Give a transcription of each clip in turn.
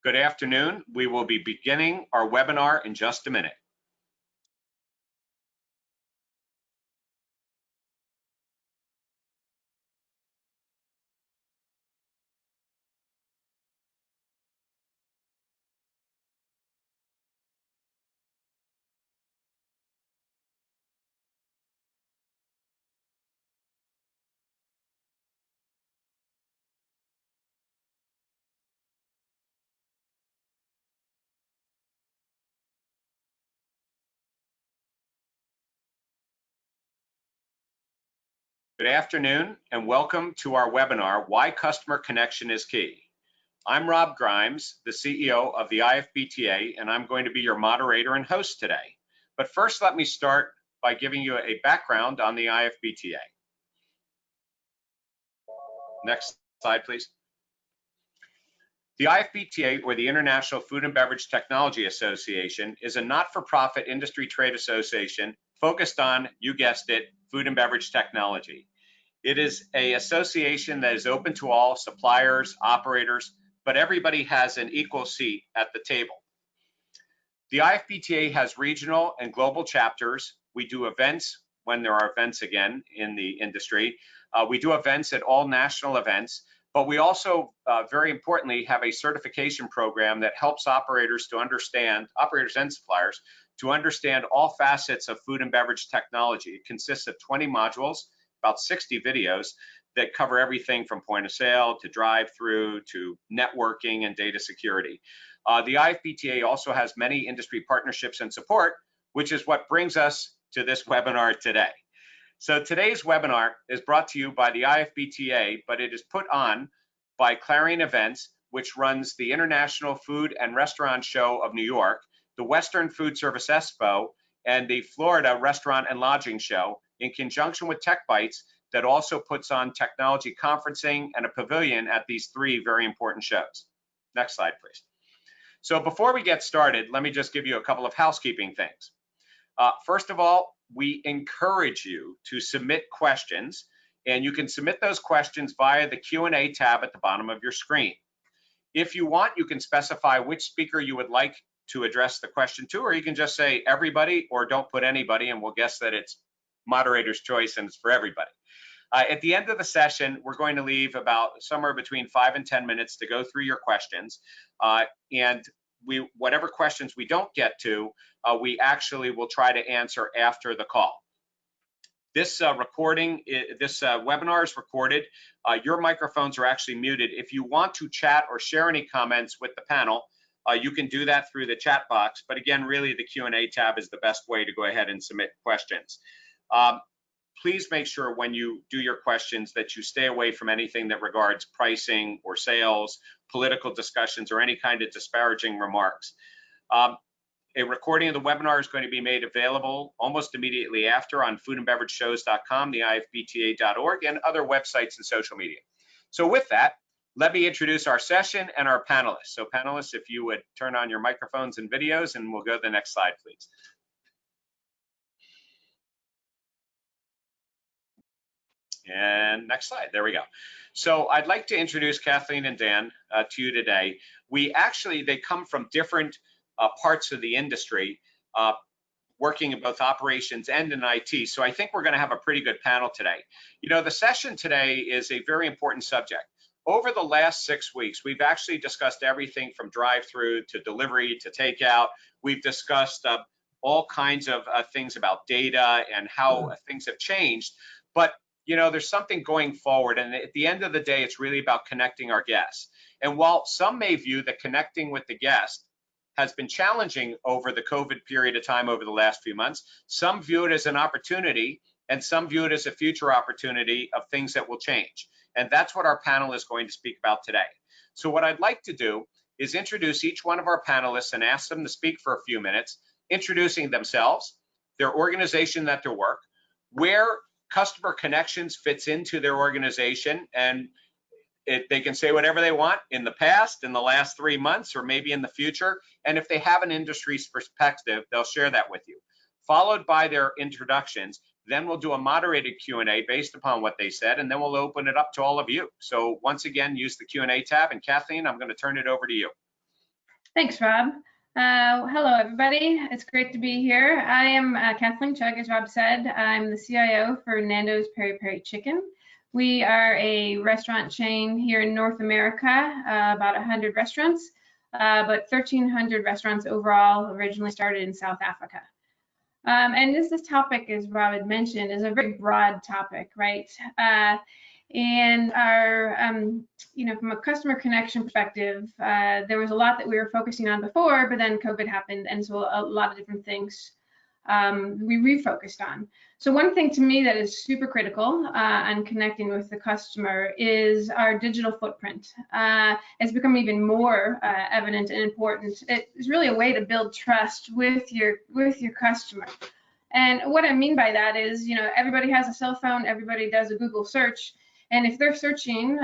Good afternoon. We will be beginning our webinar in just a minute. Good afternoon and welcome to our webinar, Why Customer Connection is Key. I'm Rob Grimes, the CEO of the IFBTA, and I'm going to be your moderator and host today. But first, let me start by giving you a background on the IFBTA. Next slide, please. The IFBTA, or the International Food and Beverage Technology Association, is a not-for-profit industry trade association focused on, you guessed it, food and beverage technology. It is an association that is open to all suppliers, operators, but everybody has an equal seat at the table. The IFBTA has regional and global chapters. We do events when there are events again in the industry. We do events at all national events, but we also, very importantly, have a certification program that helps operators to understand, operators and suppliers, to understand all facets of food and beverage technology. It consists of 20 modules, about 60 videos that cover everything from point of sale to drive-through to networking and data security. The IFBTA also has many industry partnerships and support, which is what brings us to this webinar today. So today's webinar is brought to you by the IFBTA, but it is put on by Clarion Events, which runs the International Food and Restaurant Show of New York, the Western Food Service Expo, and the Florida Restaurant and Lodging Show, in conjunction with Tech Bites, that also puts on technology conferencing and a pavilion at these three very important shows. Next slide, please. So before we get started, let me just give you a couple of housekeeping things. First of all, we encourage you to submit questions, and you can submit those questions via the Q&A tab at the bottom of your screen. If you want, you can specify which speaker you would like to address the question to, or you can just say everybody or don't put anybody, and we'll guess that it's moderator's choice and it's for everybody. At the end of the session, we're going to leave about somewhere between 5 and 10 minutes to go through your questions. And whatever questions we don't get to, we actually will try to answer after the call. This webinar is recorded. Your microphones are actually muted. If you want to chat or share any comments with the panel, you can do that through the chat box. But again, really the Q&A tab is the best way to go ahead and submit questions. Please make sure when you do your questions that you stay away from anything that regards pricing or sales, political discussions, or any kind of disparaging remarks. A recording of the webinar is going to be made available almost immediately after on foodandbeverageshows.com, the IFBTA.org, and other websites and social media. So with that, let me introduce our session and our panelists. So panelists, if you would turn on your microphones and videos, and we'll go to the next slide, please. And next slide, there we go. So I'd like to introduce Kathleen and Dan to you today. They come from different parts of the industry, working in both operations and in IT. So I think we're gonna have a pretty good panel today. You know, the session today is a very important subject. Over the last 6 weeks, we've actually discussed everything from drive-through to delivery to takeout. We've discussed all kinds of things about data and how things have changed. But you know, there's something going forward, and at the end of the day, it's really about connecting our guests. And while some may view that connecting with the guest has been challenging over the COVID period of time over the last few months, some view it as an opportunity, and some view it as a future opportunity of things that will change. And that's what our panel is going to speak about today. So what I'd like to do is introduce each one of our panelists and ask them to speak for a few minutes, introducing themselves, their organization that they work, where customer connections fits into their organization, and they can say whatever they want in the past, in the last 3 months, or maybe in the future. And if they have an industry's perspective, they'll share that with you. Followed by their introductions, then we'll do a moderated Q&A based upon what they said, and then we'll open it up to all of you. So once again, use the Q&A tab, and Kathleen, I'm going to turn it over to you. Thanks, Rob. Hello, everybody. It's great to be here. I am Kathleen Chugh, as Rob said. I'm the CIO for Nando's PERi Chicken. We are a restaurant chain here in North America, about 100 restaurants, but 1,300 restaurants overall, originally started in South Africa. And this topic, as Rob had mentioned, is a very broad topic, right? And our, from a customer connection perspective, there was a lot that we were focusing on before, but then COVID happened, and so a lot of different things we refocused on. So one thing to me that is super critical on connecting with the customer is our digital footprint. It's become even more evident and important. It's really a way to build trust with your customer. And what I mean by that is, everybody has a cell phone, everybody does a Google search. And if they're searching,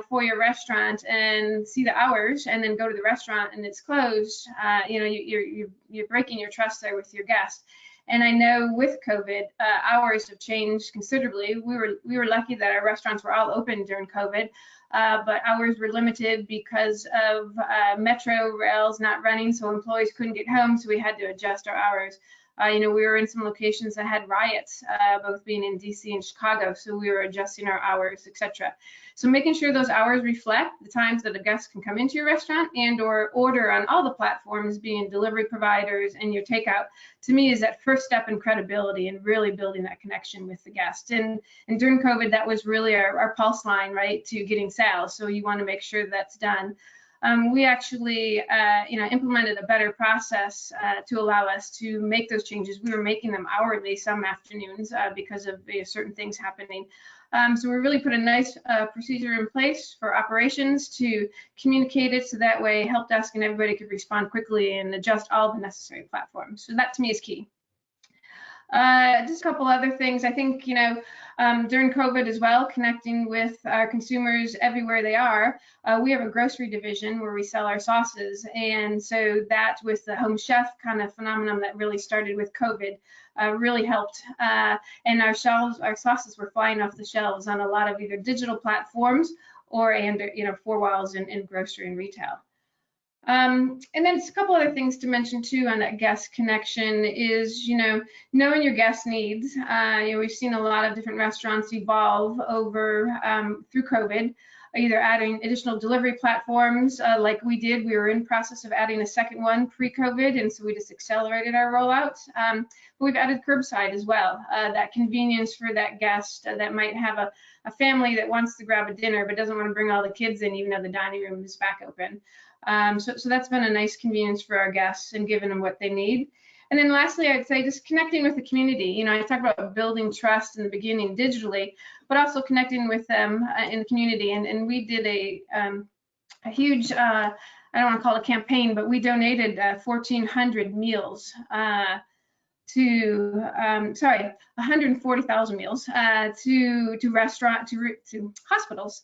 for your restaurant and see the hours, and then go to the restaurant and it's closed, you're breaking your trust there with your guest. And I know with COVID, hours have changed considerably. We were lucky that our restaurants were all open during COVID, but hours were limited because of metro rails not running, so employees couldn't get home, so we had to adjust our hours. We were in some locations that had riots, both being in DC and Chicago, so we were adjusting our hours, etc. So making sure those hours reflect the times that a guest can come into your restaurant and or order on all the platforms, being delivery providers and your takeout, to me is that first step in credibility and really building that connection with the guest. And during COVID, that was really our pulse line, right, to getting sales. So you want to make sure that's done. We actually, implemented a better process to allow us to make those changes. We were making them hourly some afternoons because of certain things happening. So we really put a nice procedure in place for operations to communicate it, so that way help desk and everybody could respond quickly and adjust all the necessary platforms. So that to me is key. Just a couple other things. I think, during COVID as well, connecting with our consumers everywhere they are. We have a grocery division where we sell our sauces. And so that with the home chef kind of phenomenon that really started with COVID really helped. And our sauces were flying off the shelves on a lot of either digital platforms or, four walls in grocery and retail. And then a couple other things to mention too on that guest connection is, knowing your guest needs. We've seen a lot of different restaurants evolve over through COVID, either adding additional delivery platforms like we did. We were in process of adding a second one pre-COVID, and so we just accelerated our rollout. But we've added curbside as well, that convenience for that guest that might have a family that wants to grab a dinner but doesn't want to bring all the kids in, even though the dining room is back open. So that's been a nice convenience for our guests and giving them what they need. And then lastly, I'd say just connecting with the community. I talked about building trust in the beginning digitally, but also connecting with them in the community. And we did a huge, I don't want to call it a campaign, but we donated 1,400 meals to 140,000 meals to hospitals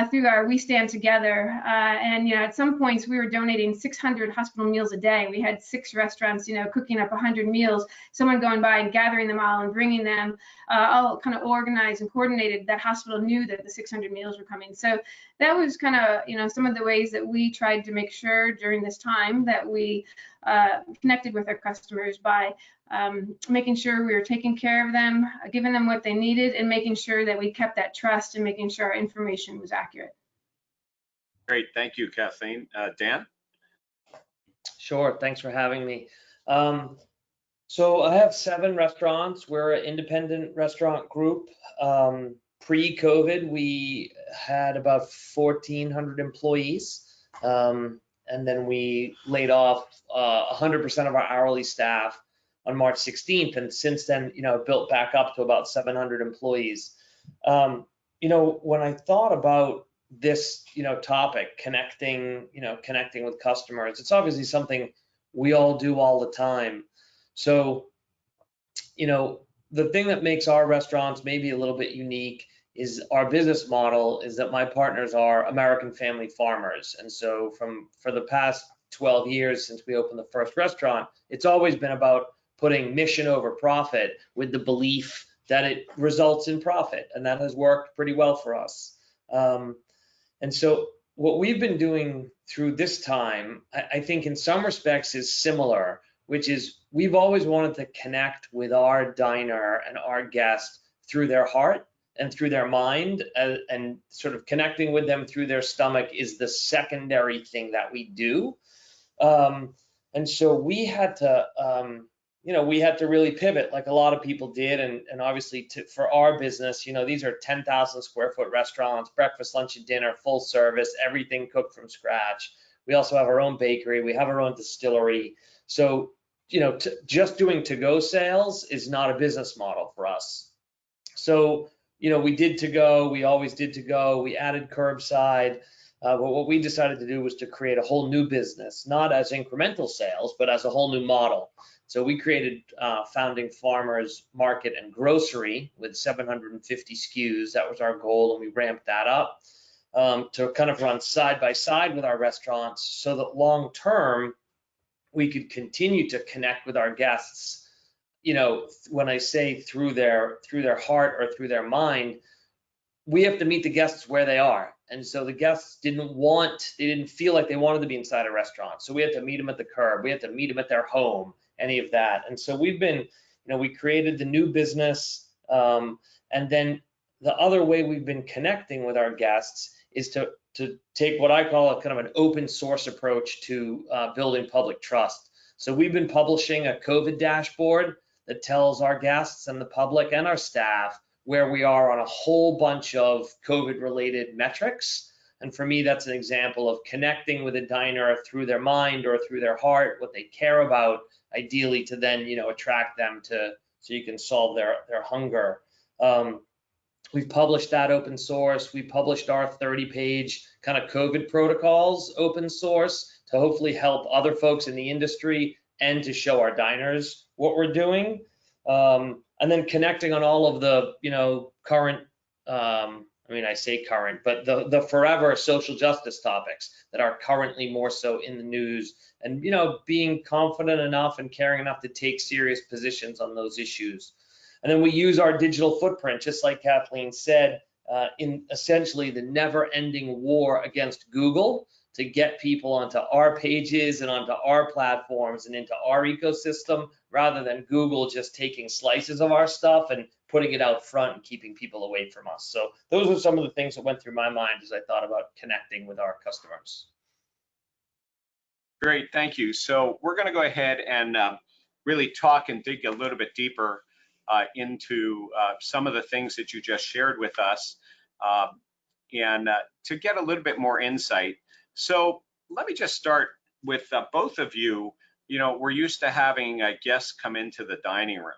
through our We Stand Together. And at some points we were donating 600 hospital meals a day. We had 6 restaurants, cooking up 100 meals. Someone going by and gathering them all and bringing them, all kind of organized and coordinated. That hospital knew that the 600 meals were coming. So that was kind of some of the ways that we tried to make sure during this time that we connected with our customers by making sure we were taking care of them, giving them what they needed, and making sure that we kept that trust and making sure our information was accurate. Great, thank you, Kathleen. Dan? Sure, thanks for having me. So I have 7 restaurants. We're an independent restaurant group. Pre-COVID, we had about 1,400 employees. And then we laid off 100% of our hourly staff on March 16th. And since then, built back up to about 700 employees. When I thought about this, topic, connecting with customers, it's obviously something we all do all the time. So, the thing that makes our restaurants maybe a little bit unique is our business model is that my partners are American family farmers. And so for the past 12 years since we opened the first restaurant, it's always been about putting mission over profit with the belief that it results in profit. And that has worked pretty well for us. And so what we've been doing through this time, I think in some respects is similar, which is we've always wanted to connect with our diner and our guest through their heart and through their mind, and sort of connecting with them through their stomach is the secondary thing that we do. And so we had to, we had to really pivot like a lot of people did. And obviously for our business, these are 10,000 square foot restaurants, breakfast, lunch, and dinner, full service, everything cooked from scratch. We also have our own bakery. We have our own distillery. So, just doing to-go sales is not a business model for us. So, we did to-go, we always did to-go, we added curbside. But what we decided to do was to create a whole new business, not as incremental sales, but as a whole new model. So we created Founding Farmers Market and Grocery with 750 SKUs. That was our goal, and we ramped that up to kind of run side by side with our restaurants so that long term, we could continue to connect with our guests. When I say through their heart or through their mind, we have to meet the guests where they are. And so the guests didn't feel like they wanted to be inside a restaurant. So we had to meet them at the curb. We had to meet them at their home, any of that. And so we've been, we created the new business. And then the other way we've been connecting with our guests is to take what I call a kind of an open source approach to building public trust. So we've been publishing a COVID dashboard that tells our guests and the public and our staff where we are on a whole bunch of COVID-related metrics. And for me, that's an example of connecting with a diner through their mind or through their heart, what they care about, ideally to then, attract them so you can solve their hunger. We've published that open source. We published our 30-page kind of COVID protocols open source to hopefully help other folks in the industry and to show our diners what we're doing. And then connecting on all of the, current, I say current, but the forever social justice topics that are currently more so in the news, and, being confident enough and caring enough to take serious positions on those issues. And then we use our digital footprint, just like Kathleen said, in essentially the never-ending war against Google to get people onto our pages and onto our platforms and into our ecosystem, rather than Google just taking slices of our stuff and putting it out front and keeping people away from us. So those are some of the things that went through my mind as I thought about connecting with our customers. Great, thank you. So we're going to go ahead and really talk and dig a little bit deeper into some of the things that you just shared with us, and to get a little bit more insight. So let me just start with both of you. We're used to having guests come into the dining room,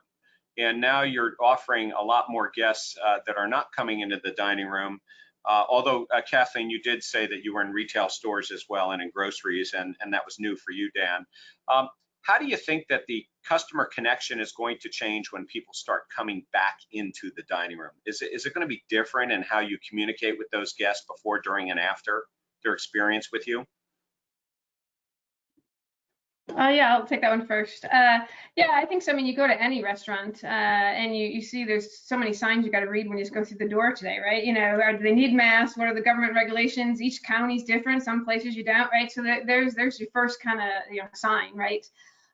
and now you're offering a lot more guests that are not coming into the dining room. Although Kathleen, you did say that you were in retail stores as well and in groceries, and that was new for you, Dan. How do you think that the customer connection is going to change when people start coming back into the dining room? Is it going to be different in how you communicate with those guests before, during, and after their experience with you? Yeah, I'll take that one first. Yeah, I think so. I mean, you go to any restaurant and you see there's so many signs you got to read when you just go through the door today, right? Do they need masks? What are the government regulations? Each county's different. Some places you don't, right? So there's your first kind of sign, right?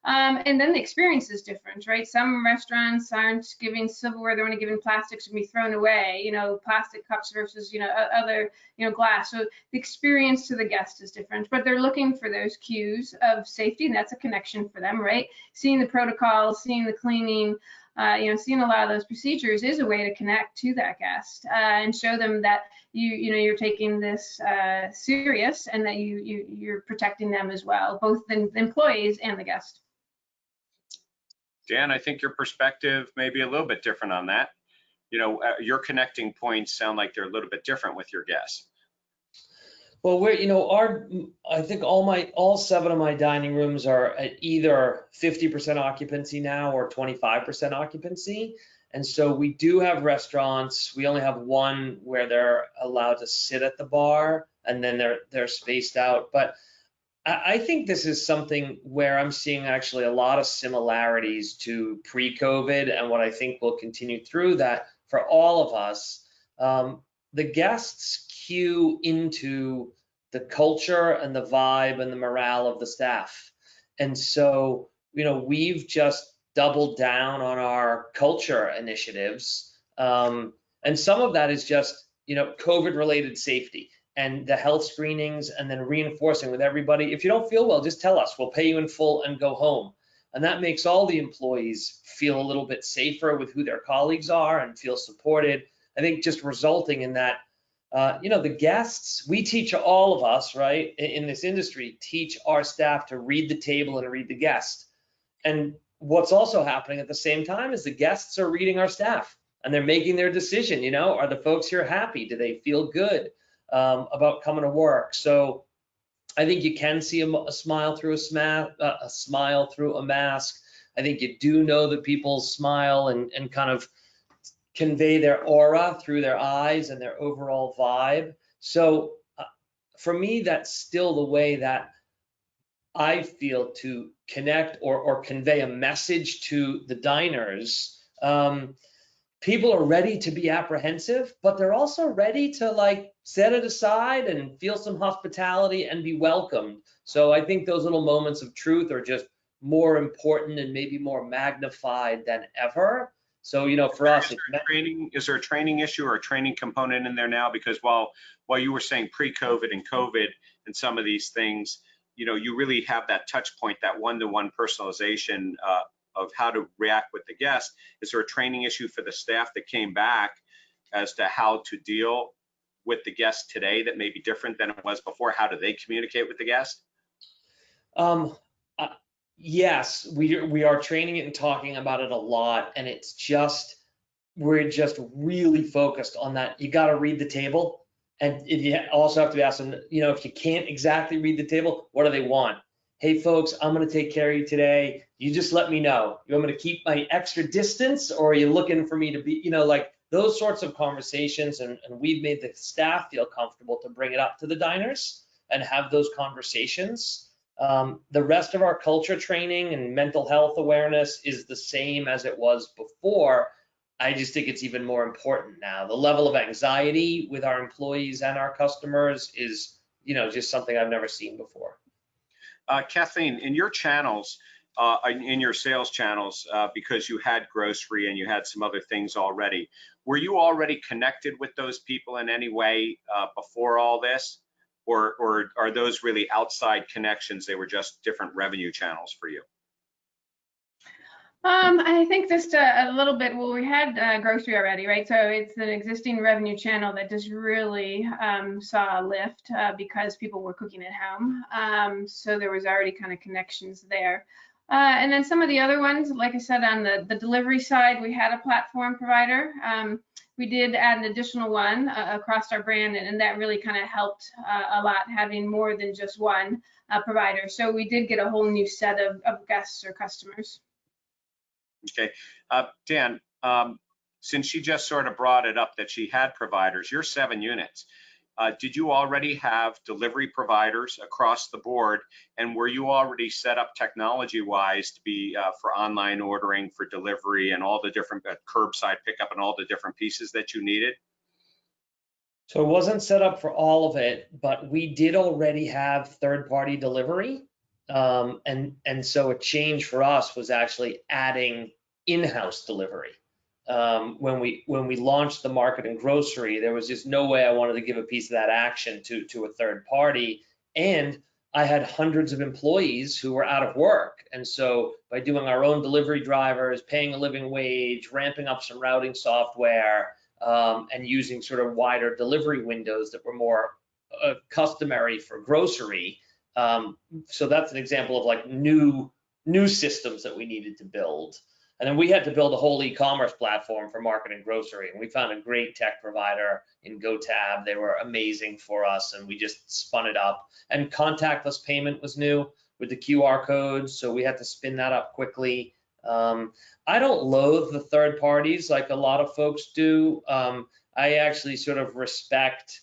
And then the experience is different, right? Some restaurants aren't giving silverware; they're only giving plastics to be thrown away. Plastic cups versus other glass. So the experience to the guest is different, but they're looking for those cues of safety, and that's a connection for them, right? Seeing the protocols, seeing the cleaning, seeing a lot of those procedures is a way to connect to that guest and show them that you're taking this serious and that you're protecting them as well, both the employees and the guest. Dan, I think your perspective may be a little bit different on that. Your connecting points sound like they're a little bit different with your guests. Well, I think all 7 of my dining rooms are at either 50% occupancy now or 25% occupancy. And so we do have restaurants. We only have one where they're allowed to sit at the bar, and then they're spaced out. But I think this is something where I'm seeing actually a lot of similarities to pre-COVID and what I think will continue through that for all of us. The guests queue into the culture and the vibe and the morale of the staff. And so, we've just doubled down on our culture initiatives. And some of that is just, COVID related safety and the health screenings, and then reinforcing with everybody, if you don't feel well, just tell us, we'll pay you in full and go home. And that makes all the employees feel a little bit safer with who their colleagues are and feel supported. I think just resulting in that, the guests, we teach, all of us, right, in this industry, teach our staff to read the table and read the guest. And what's also happening at the same time is the guests are reading our staff and they're making their decision. Are the folks here happy? Do they feel good about coming to work? So I think you can see a smile through a smile through a mask. I think you do know that people smile and kind of convey their aura through their eyes and their overall vibe. So for me, that's still the way that I feel to connect or convey a message to the diners. People are ready to be apprehensive, but they're also ready to set it aside and feel some hospitality and be welcomed. So I think those little moments of truth are just more important and maybe more magnified than ever. So, for us, is there a training issue or a training component in there now? Because while you were saying pre-COVID and COVID and some of these things, you really have that touch point, that one-to-one personalization of how to react with the guest. Is there a training issue for the staff that came back as to how to deal with the guest today that may be different than it was before? How do they communicate with the guest? Yes, we are training it and talking about it a lot, and we're just really focused on that. You got to read the table, and you also have to ask them, if you can't exactly read the table, what do they want? Hey folks, I'm going to take care of you today. You just let me know. You want me to keep my extra distance, or are you looking for me to be, those sorts of conversations, and we've made the staff feel comfortable to bring it up to the diners and have those conversations. The rest of our culture training and mental health awareness is the same as it was before. I just think it's even more important now. The level of anxiety with our employees and our customers is, just something I've never seen before. Kathleen, in your channels, in your sales channels, because you had grocery and you had some other things already, were you already connected with those people in any way before all this? Or are those really outside connections? They were just different revenue channels for you? I think just a little bit. Well, we had grocery already, right? So it's an existing revenue channel that just really saw a lift because people were cooking at home. So there was already kind of connections there. And then some of the other ones, like I said, on the delivery side, we had a platform provider. We did add an additional one across our brand, and that really kind of helped a lot, having more than just one provider. So we did get a whole new set of guests or customers. Okay, Dan, since she just sort of brought it up that she had providers, you're 7 units. Did you already have delivery providers across the board, and were you already set up technology-wise to be for online ordering, for delivery, and all the different curbside pickup and all the different pieces that you needed? So it wasn't set up for all of it, but we did already have third-party delivery, and so a change for us was actually adding in-house delivery. When we launched the market in grocery, there was just no way I wanted to give a piece of that action to a third party. And I had hundreds of employees who were out of work. And so by doing our own delivery drivers, paying a living wage, ramping up some routing software, and using sort of wider delivery windows that were more customary for grocery. So that's an example of like new systems that we needed to build. And then we had to build a whole e-commerce platform for marketing grocery. And we found a great tech provider in GoTab. They were amazing for us, and we just spun it up. And contactless payment was new with the QR codes, so we had to spin that up quickly. I don't loathe the third parties like a lot of folks do. I actually sort of respect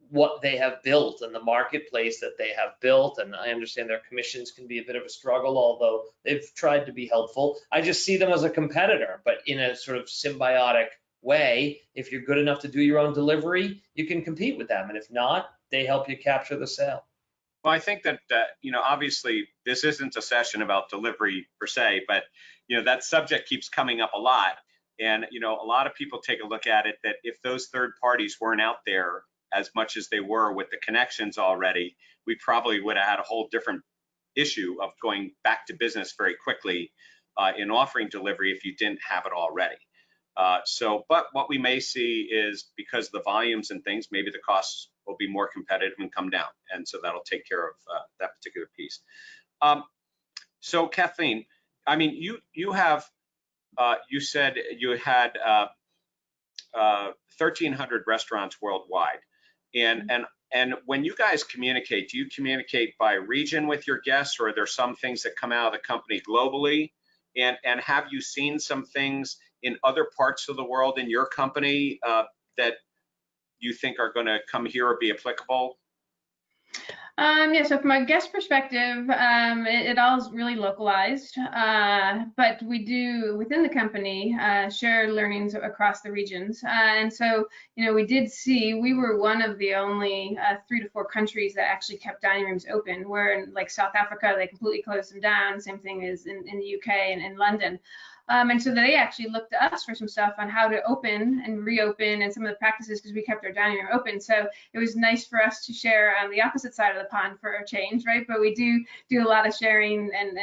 what they have built and the marketplace that they have built. And I understand their commissions can be a bit of a struggle, although they've tried to be helpful. I just see them as a competitor, but in a sort of symbiotic way. If you're good enough to do your own delivery, you can compete with them. And if not, they help you capture the sale. Well, I think that, obviously this isn't a session about delivery per se, but, that subject keeps coming up a lot. And, a lot of people take a look at it that if those third parties weren't out there as much as they were with the connections already, we probably would have had a whole different issue of going back to business very quickly in offering delivery if you didn't have it already. But what we may see is because of the volumes and things, maybe the costs will be more competitive and come down. And so that'll take care of that particular piece. So Kathleen, I mean, you have, you said you had 1,300 restaurants worldwide. And when you guys communicate, do you communicate by region with your guests, or are there some things that come out of the company globally? And have you seen some things in other parts of the world in your company that you think are going to come here or be applicable? Yeah, so from a guest perspective, it all is really localized, but we do within the company share learnings across the regions. And so, we did see we were one of the only 3 to 4 countries that actually kept dining rooms open. Where in like South Africa, they completely closed them down. Same thing as in the UK and in London. And so they actually looked to us for some stuff on how to open and reopen and some of the practices, because we kept our dining room open. So it was nice for us to share on the opposite side of the pond for a change, right? But we do a lot of sharing and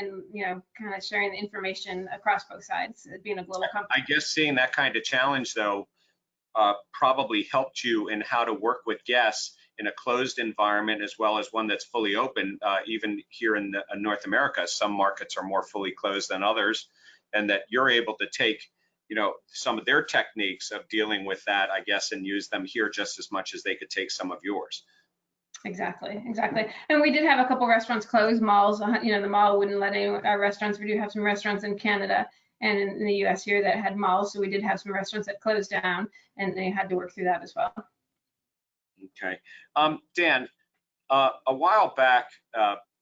kind of sharing the information across both sides, being a global company. I guess seeing that kind of challenge though probably helped you in how to work with guests in a closed environment as well as one that's fully open. Even here in North America, some markets are more fully closed than others. And that you're able to take, some of their techniques of dealing with that, I guess, and use them here just as much as they could take some of yours. Exactly. And we did have a couple restaurants close, malls, the mall wouldn't let any restaurants. We do have some restaurants in Canada and in the US here that had malls. So we did have some restaurants that closed down, and they had to work through that as well. Okay. Dan, a while back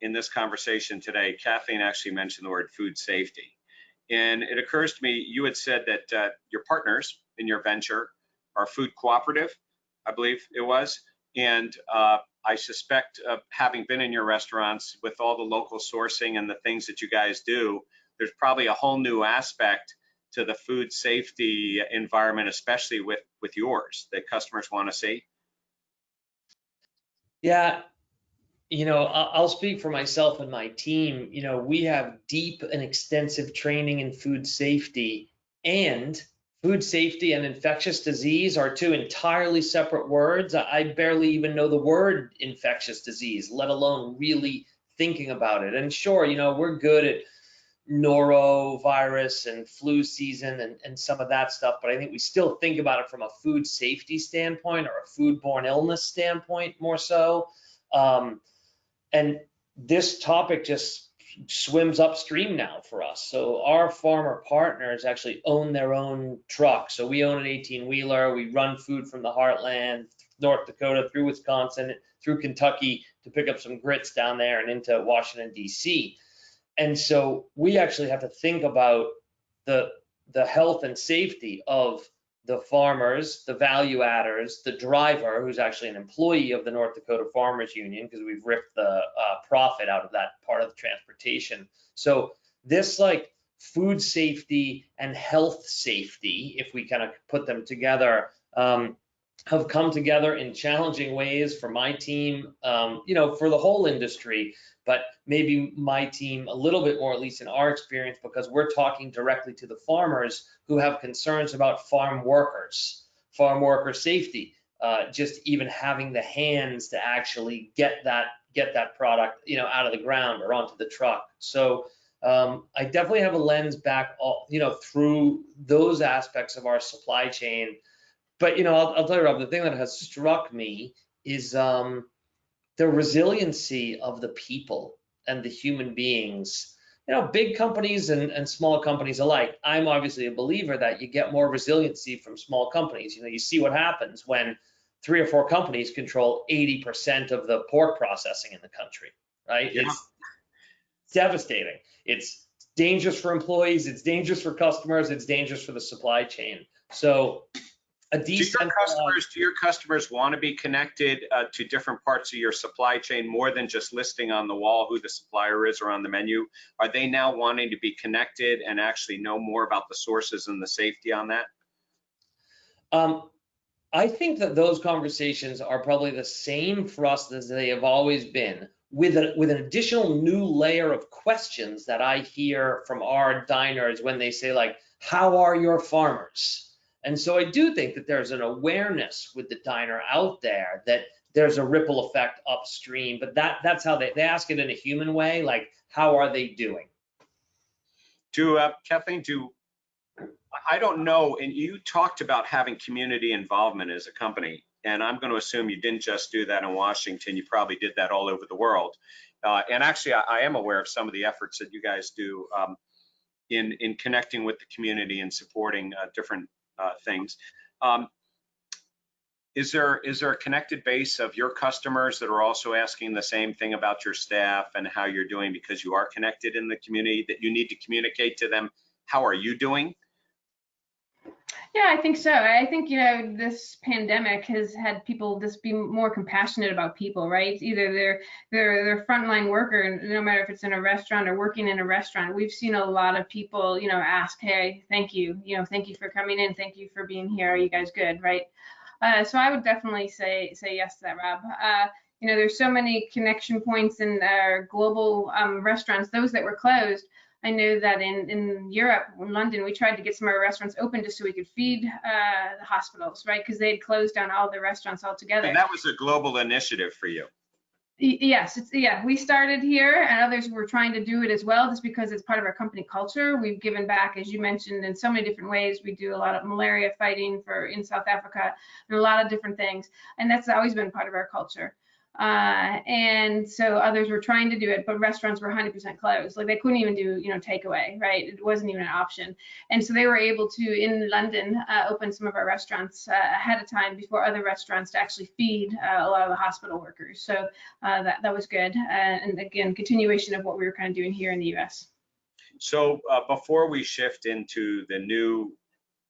in this conversation today, Kathleen actually mentioned the word food safety. And it occurs to me, you had said that your partners in your venture are food cooperative, I believe it was. And I suspect, having been in your restaurants with all the local sourcing and the things that you guys do, there's probably a whole new aspect to the food safety environment, especially with yours, that customers want to see. Yeah. I'll speak for myself and my team. We have deep and extensive training in food safety, and food safety and infectious disease are 2 entirely separate words. I barely even know the word infectious disease, let alone really thinking about it. And sure, we're good at norovirus and flu season and some of that stuff, but I think we still think about it from a food safety standpoint or a foodborne illness standpoint more so. And this topic just swims upstream now for us. So our farmer partners actually own their own truck. So we own an 18-wheeler. We run food from the heartland, North Dakota, through Wisconsin, through Kentucky to pick up some grits down there and into Washington, D.C. And so we actually have to think about the health and safety of the farmers, the value adders, the driver, who's actually an employee of the North Dakota Farmers Union, because we've ripped the profit out of that part of the transportation. So this food safety and health safety, if we kind of put them together, have come together in challenging ways for my team, for the whole industry, but maybe my team a little bit more, at least in our experience, because we're talking directly to the farmers who have concerns about farm worker safety, just even having the hands to actually get that product, out of the ground or onto the truck. So I definitely have a lens back, through those aspects of our supply chain. But, I'll tell you, Rob, the thing that has struck me is the resiliency of the people and the human beings, big companies and small companies alike. I'm obviously a believer that you get more resiliency from small companies. You see what happens when 3 or 4 companies control 80% of the pork processing in the country, right? Yeah. It's devastating. It's dangerous for employees. It's dangerous for customers. It's dangerous for the supply chain. So a Do decentralized. your customers want to be connected to different parts of your supply chain more than just listing on the wall who the supplier is or on the menu? Are they now wanting to be connected and actually know more about the sources and the safety on that? I think that those conversations are probably the same for us as they have always been, with an additional new layer of questions that I hear from our diners when they say, like, how are your farmers? And so I do think that there's an awareness with the diner out there that there's a ripple effect upstream, but that's how they ask it in a human way, like, how are they doing? Kathleen, I don't know, and you talked about having community involvement as a company, and I'm going to assume you didn't just do that in Washington, you probably did that all over the world. And actually, I am aware of some of the efforts that you guys do in connecting with the community and supporting different things. Is there a connected base of your customers that are also asking the same thing about your staff and how you're doing because you are connected in the community, that you need to communicate to them, how are you doing? Yeah, I think so. I think, this pandemic has had people just be more compassionate about people, right? Either they're frontline worker, no matter if it's in a restaurant or working in a restaurant. We've seen a lot of people, ask, hey, thank you, thank you for coming in, thank you for being here. Are you guys good, right? So I would definitely say yes to that, Rob. There's so many connection points in our global restaurants, those that were closed. I know that in Europe, in London, we tried to get some of our restaurants open just so we could feed the hospitals, right? Because they had closed down all the restaurants altogether. And that was a global initiative for you. Yes, we started here, and others were trying to do it as well, just because it's part of our company culture. We've given back, as you mentioned, in so many different ways. We do a lot of malaria fighting in South Africa, and a lot of different things, and that's always been part of our culture. And so others were trying to do it, but restaurants were 100% closed. Like, they couldn't even do, takeaway, right? It wasn't even an option. And so they were able to, in London, open some of our restaurants ahead of time before other restaurants to actually feed a lot of the hospital workers. So that was good. And again, continuation of what we were kind of doing here in the US. So before we shift into the new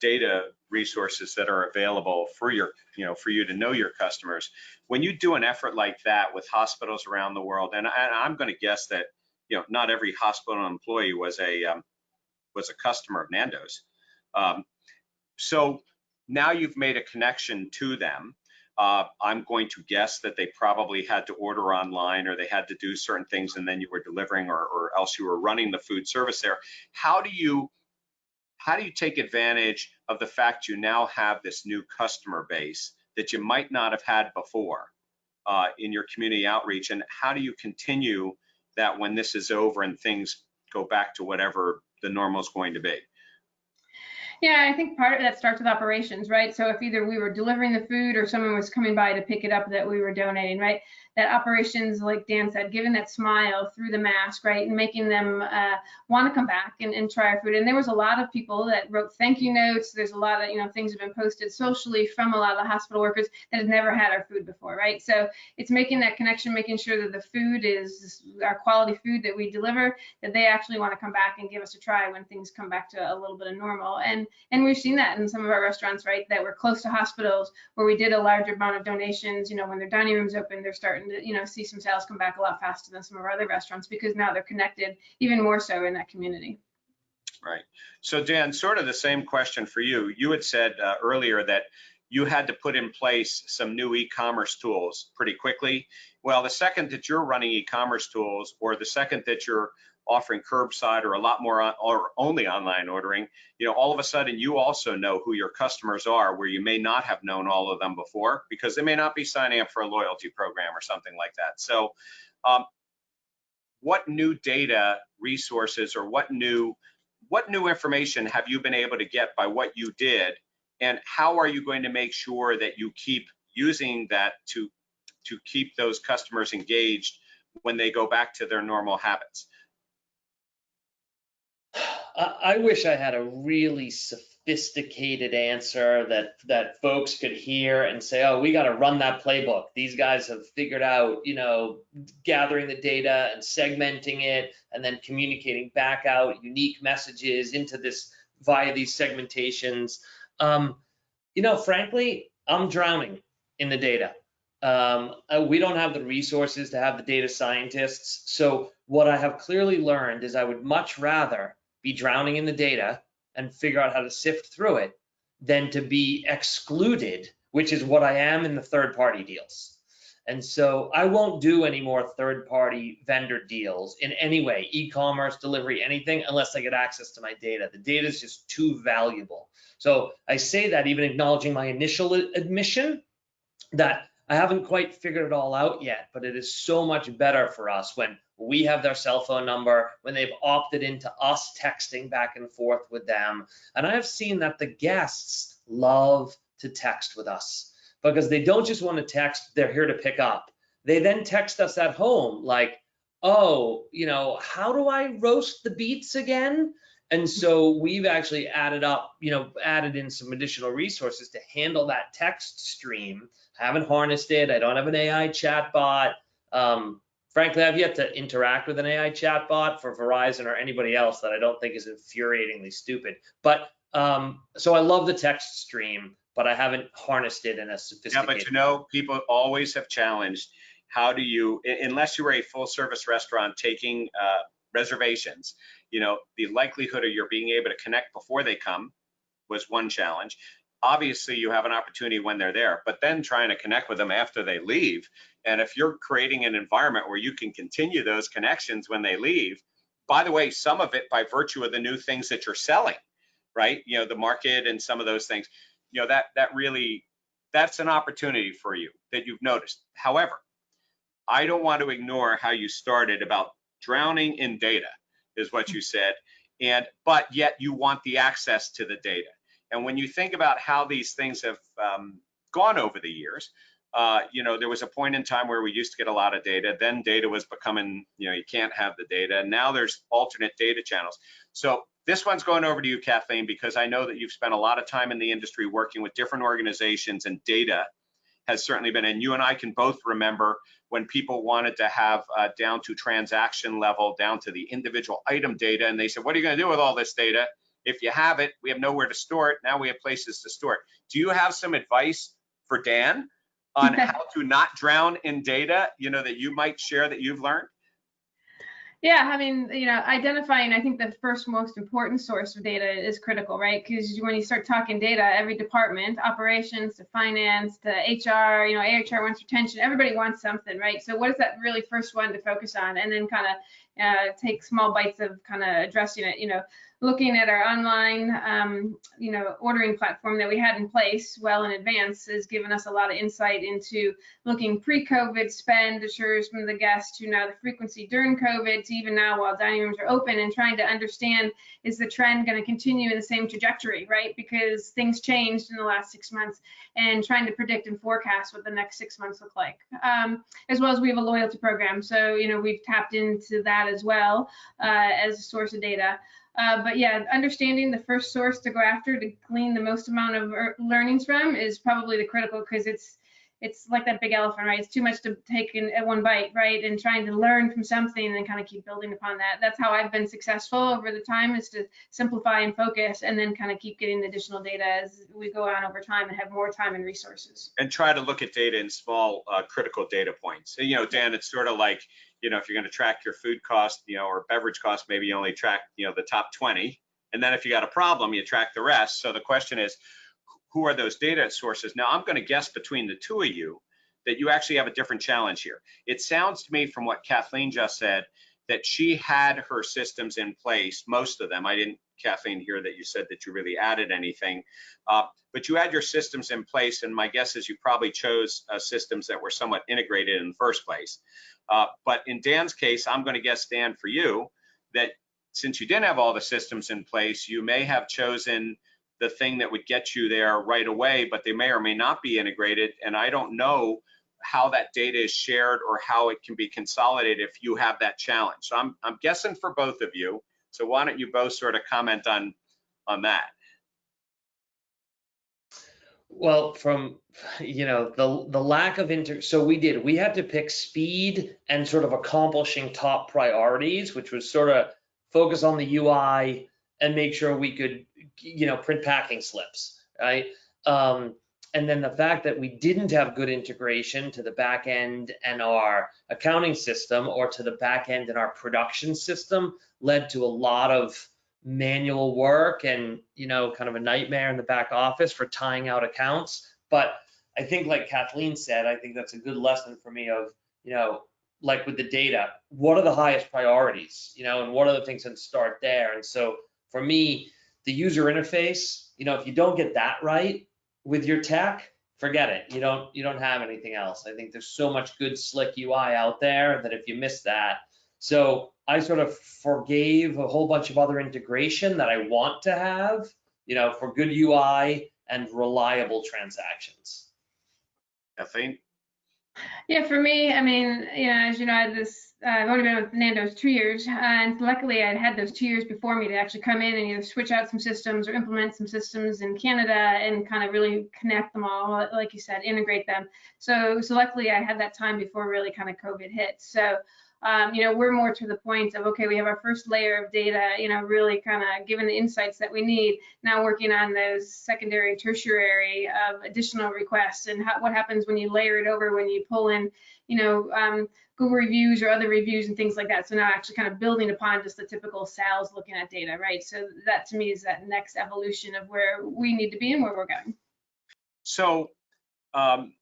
data resources that are available for you to know your customers, when you do an effort like that with hospitals around the world, and I'm going to guess that not every hospital employee was a customer of Nando's. So now you've made a connection to them. I'm going to guess that they probably had to order online, or they had to do certain things, and then you were delivering, or else you were running the food service there. How do you take advantage of the fact you now have this new customer base that you might not have had before in your community outreach, and how do you continue that when this is over and things go back to whatever the normal is going to be? Yeah, I think part of that starts with operations, right? So if either we were delivering the food or someone was coming by to pick it up that we were donating, right? That operations, like Dan said, giving that smile through the mask, right? And making them want to come back and try our food. And there was a lot of people that wrote thank you notes. There's a lot of, things have been posted socially from a lot of the hospital workers that had never had our food before, right? So it's making that connection, making sure that the food is our quality food that we deliver, that they actually want to come back and give us a try when things come back to a little bit of normal. And we've seen that in some of our restaurants, right, that were close to hospitals where we did a larger amount of donations. When their dining rooms open, they're starting to, see some sales come back a lot faster than some of our other restaurants, because now they're connected even more so in that community. Right. So Dan, sort of the same question for you. You had said earlier that you had to put in place some new e-commerce tools pretty quickly. Well, the second that you're running e-commerce tools, or the second that you're offering curbside or a lot more or only online ordering, all of a sudden you also know who your customers are, where you may not have known all of them before, because they may not be signing up for a loyalty program or something like that. So what new data resources, or what new information have you been able to get by what you did, and how are you going to make sure that you keep using that to keep those customers engaged when they go back to their normal habits? I wish I had a really sophisticated answer that folks could hear and say, oh, we got to run that playbook. These guys have figured out, gathering the data and segmenting it, and then communicating back out unique messages into this via these segmentations. Frankly, I'm drowning in the data. We don't have the resources to have the data scientists. So what I have clearly learned is I would much rather be drowning in the data and figure out how to sift through it than to be excluded, which is what I am in the third-party deals. And so I won't do any more third-party vendor deals in any way, e-commerce, delivery, anything, unless I get access to my data. The data is just too valuable. So I say that even acknowledging my initial admission that I haven't quite figured it all out yet, but it is so much better for us when we have their cell phone number, when they've opted into us texting back and forth with them. And I have seen that the guests love to text with us because they don't just want to text, they're here to pick up. They then text us at home like, oh, how do I roast the beets again? And so we've actually added in some additional resources to handle that text stream. I haven't harnessed it. I don't have an AI chatbot. Frankly, I've yet to interact with an AI chatbot for Verizon or anybody else that I don't think is infuriatingly stupid. But so I love the text stream, but I haven't harnessed it in a sophisticated. Yeah, but people always have challenged, how do you, unless you were a full service restaurant taking reservations, the likelihood of your being able to connect before they come was one challenge. Obviously, you have an opportunity when they're there, but then trying to connect with them after they leave. And if you're creating an environment where you can continue those connections when they leave, by the way, some of it by virtue of the new things that you're selling, right? The market and some of those things, that's an opportunity for you that you've noticed. However, I don't want to ignore how you started about drowning in data, is what you said, but yet you want the access to the data. And when you think about how these things have gone over the years, there was a point in time where we used to get a lot of data, then data was becoming, you can't have the data, and now there's alternate data channels. So this one's going over to you, Kathleen, because I know that you've spent a lot of time in the industry working with different organizations, and data has certainly been, and you and I can both remember when people wanted to have down to transaction level, down to the individual item data, and they said, what are you going to do with all this data? If you have it, we have nowhere to store it. Now we have places to store it. Do you have some advice for Dan on how to not drown in data, that you might share that you've learned? Yeah, I mean, identifying, I think the first most important source of data is critical, right? Because when you start talking data, every department, operations to finance to HR, AHR wants retention, everybody wants something, right? So what is that really first one to focus on? And then kind of take small bites of kind of addressing it, looking at our online, ordering platform that we had in place well in advance has given us a lot of insight into looking pre-COVID expenditures from the guests to now the frequency during COVID to even now while dining rooms are open, and trying to understand, is the trend going to continue in the same trajectory, right? Because things changed in the last 6 months, and trying to predict and forecast what the next 6 months look like. As well as we have a loyalty program. So, we've tapped into that as well as a source of data. But yeah, understanding the first source to go after to glean the most amount of learnings from is probably the critical, because it's like that big elephant, right? It's too much to take in at one bite, right? And trying to learn from something and then kind of keep building upon that. That's how I've been successful over the time, is to simplify and focus, and then kind of keep getting additional data as we go on over time and have more time and resources. And try to look at data in small critical data points. Dan, it's sort of like, if you're going to track your food cost, or beverage cost, maybe you only track, the top 20. And then if you got a problem, you track the rest. So the question is, who are those data sources? Now, I'm going to guess between the two of you that you actually have a different challenge here. It sounds to me from what Kathleen just said that she had her systems in place, most of them. I didn't, Kathleen, hear that you said that you really added anything, but you had your systems in place, and my guess is you probably chose systems that were somewhat integrated in the first place. But in Dan's case, I'm going to guess, Dan, for you, that since you didn't have all the systems in place, you may have chosen the thing that would get you there right away, but they may or may not be integrated. And I don't know how that data is shared or how it can be consolidated if you have that challenge. So I'm guessing for both of you. So why don't you both sort of comment on that? Well, from the lack of so we had to pick speed and sort of accomplishing top priorities, which was sort of focus on the UI and make sure we could print packing slips, right? And then the fact that we didn't have good integration to the back end and our accounting system or to the back end and our production system led to a lot of manual work and, kind of a nightmare in the back office for tying out accounts. But I think, like Kathleen said, I think that's a good lesson for me of, like with the data, what are the highest priorities, and what are the things that start there? And so for me, the user interface, if you don't get that right with your tech, forget it. You don't have anything else. I think there's so much good slick UI out there that if you miss that, so I sort of forgave a whole bunch of other integration that I want to have, for good UI and reliable transactions. Kathleen? Yeah, for me, I mean, as you know, I've only been with Nando's 2 years, and luckily I'd had those 2 years before me to actually come in and either switch out some systems or implement some systems in Canada and kind of really connect them all, like you said, integrate them. So luckily I had that time before really kind of COVID hit. So we're more to the point of, okay, we have our first layer of data, really kind of given the insights that we need. Now working on those secondary and tertiary of additional requests and what happens when you layer it over, when you pull in, Google reviews or other reviews and things like that. So now actually kind of building upon just the typical sales looking at data, right? So that to me is that next evolution of where we need to be and where we're going. So I'm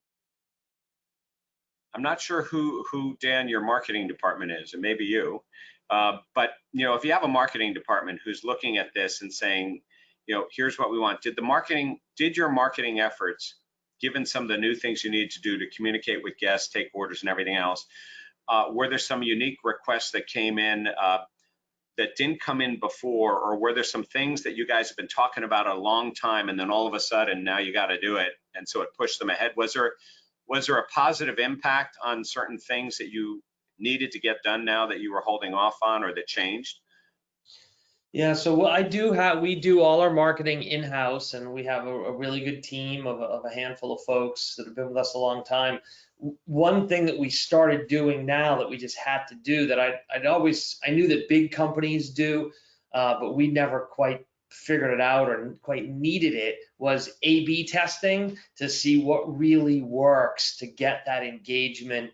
not sure who Dan, your marketing department is. It may be you, but if you have a marketing department who's looking at this and saying, here's what we want. Did your marketing efforts, given some of the new things you need to do to communicate with guests, take orders, and everything else, were there some unique requests that came in that didn't come in before, or were there some things that you guys have been talking about a long time, and then all of a sudden now you got to do it, and so it pushed them ahead? Was there a positive impact on certain things that you needed to get done now that you were holding off on, or that changed? Yeah, so we do all our marketing in-house, and we have a really good team of a handful of folks that have been with us a long time. One thing that we started doing now that we just had to do that I knew that big companies do, but we never quite figured it out or quite needed it, was A/B testing to see what really works to get that engagement,